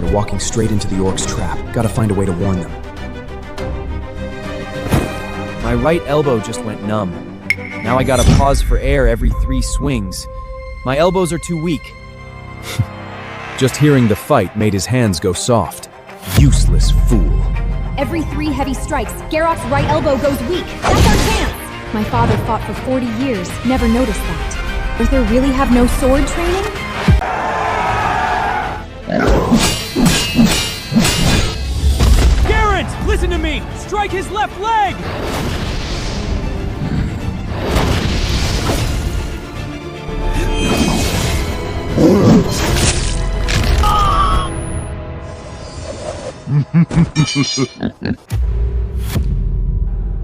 They're walking straight into the orcs' trap. Gotta find a way to warn them. My right elbow just went numb. Now I gotta pause for air every 3 swings. My elbows are too weak. Just hearing the fight made his hands go soft. Useless fool. Every 3 heavy strikes, Garrock's right elbow goes weak. That's our chance! My father fought for 40 years, never noticed that. Arthur really have no sword training? Garrett, listen to me! Strike his left leg!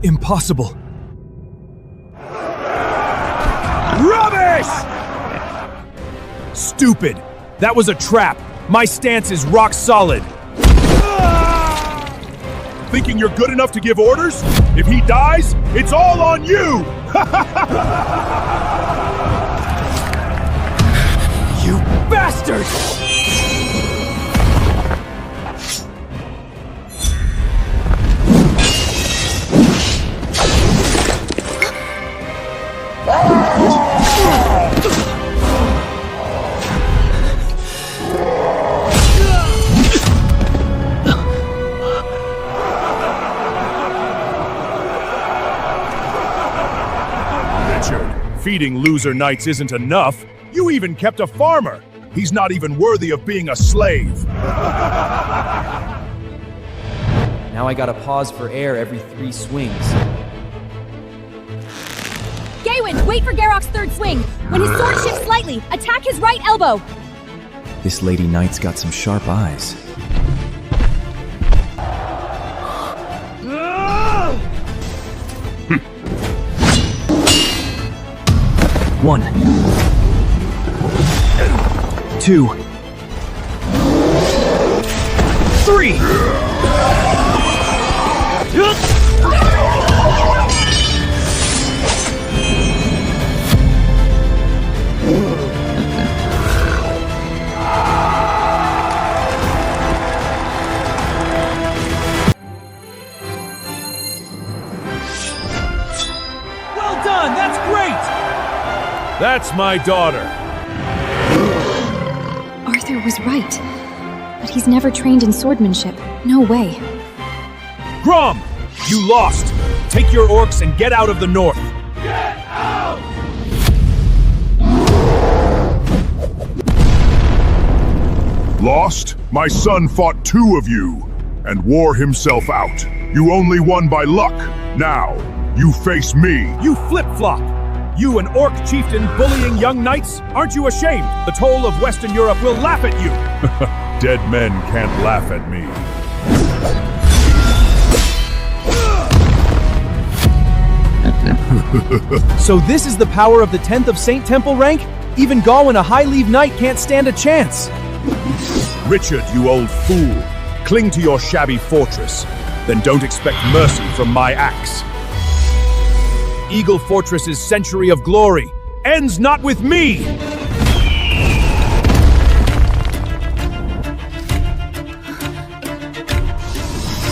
Impossible. Rubbish! Stupid! That was a trap. My stance is rock solid. Thinking you're good enough to give orders? If he dies, it's all on you! You bastard! Feeding loser knights isn't enough. You even kept a farmer. He's not even worthy of being a slave. Now I gotta pause for air every 3 swings. Gawain, wait for Garrock's 3rd swing. When his sword shifts slightly, attack his right elbow. This lady knight's got some sharp eyes. One. 2. 3. Well done! That's great! That's my daughter. Arthur was right. But he's never trained in swordsmanship. No way. Grom! You lost! Take your orcs and get out of the north! Get out! Lost? My son fought 2 of you and wore himself out. You only won by luck. Now, you face me. You flip-flop! You, an orc chieftain bullying young knights? Aren't you ashamed? The toll of Western Europe will laugh at you! Dead men can't laugh at me. So this is the power of the 10th of Saint Temple rank? Even Gawain, a high-leave knight, can't stand a chance! Richard, you old fool. Cling to your shabby fortress. Then don't expect mercy from my axe. Eagle Fortress's century of glory ends not with me!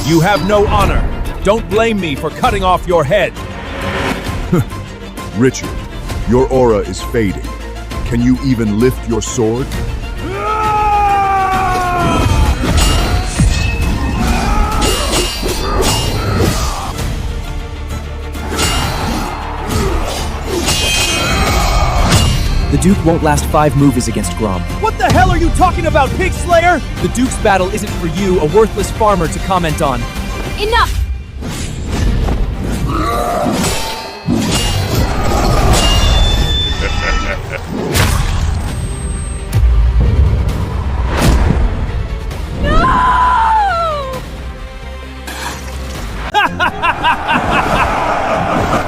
You have no honor. Don't blame me for cutting off your head. Richard, your aura is fading. Can you even lift your sword? The Duke won't last 5 moves against Grom. What the hell are you talking about, Pig Slayer? The Duke's battle isn't for you, a worthless farmer, to comment on. Enough!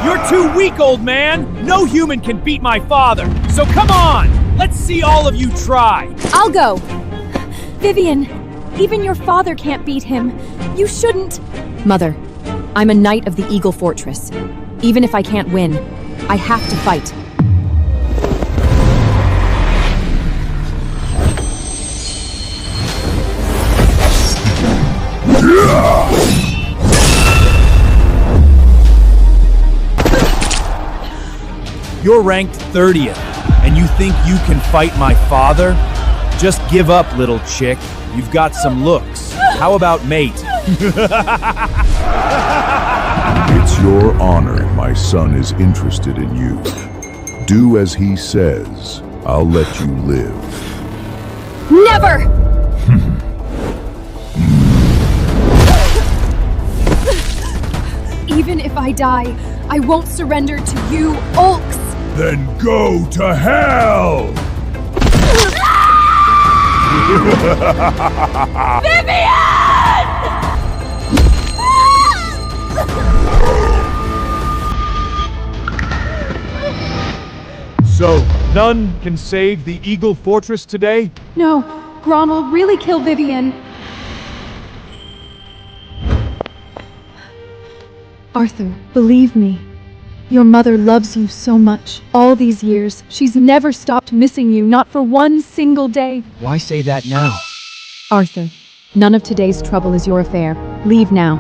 You're too weak, old man! No human can beat my father! So come on! Let's see all of you try! I'll go. Vivian, even your father can't beat him. You shouldn't. Mother, I'm a knight of the Eagle Fortress. Even if I can't win, I have to fight. You're ranked 30th, and you think you can fight my father? Just give up, little chick. You've got some looks. How about mate? It's your honor my son is interested in you. Do as he says. I'll let you live. Never! Even if I die, I won't surrender to you, Ulks! Then go to hell! So, none can save the Eagle Fortress today? No, Gron will really kill Vivian. Arthur, believe me. Your mother loves you so much. All these years, she's never stopped missing you, not for one single day. Why say that now? Arthur, none of today's trouble is your affair. Leave now.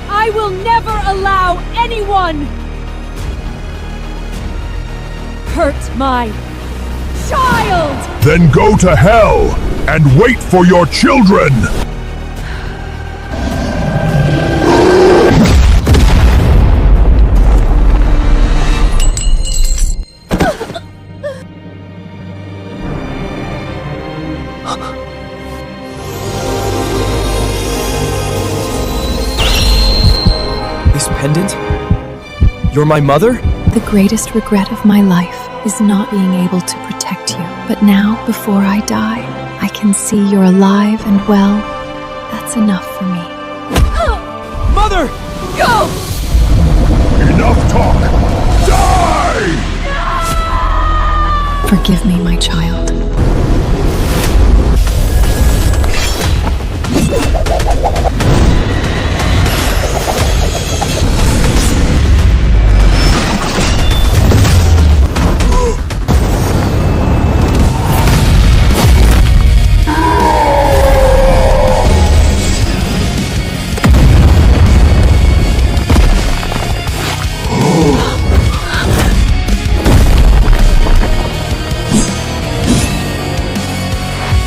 I will never allow anyone hurt my child! Then go to hell and wait for your children! This pendant? You're my mother? The greatest regret of my life is not being able to protect you. But now, before I die, I can see you're alive and well. That's enough for me. Mother! Go! Enough talk! Die! Forgive me, my child.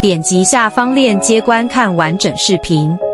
点击下方链接观看完整视频。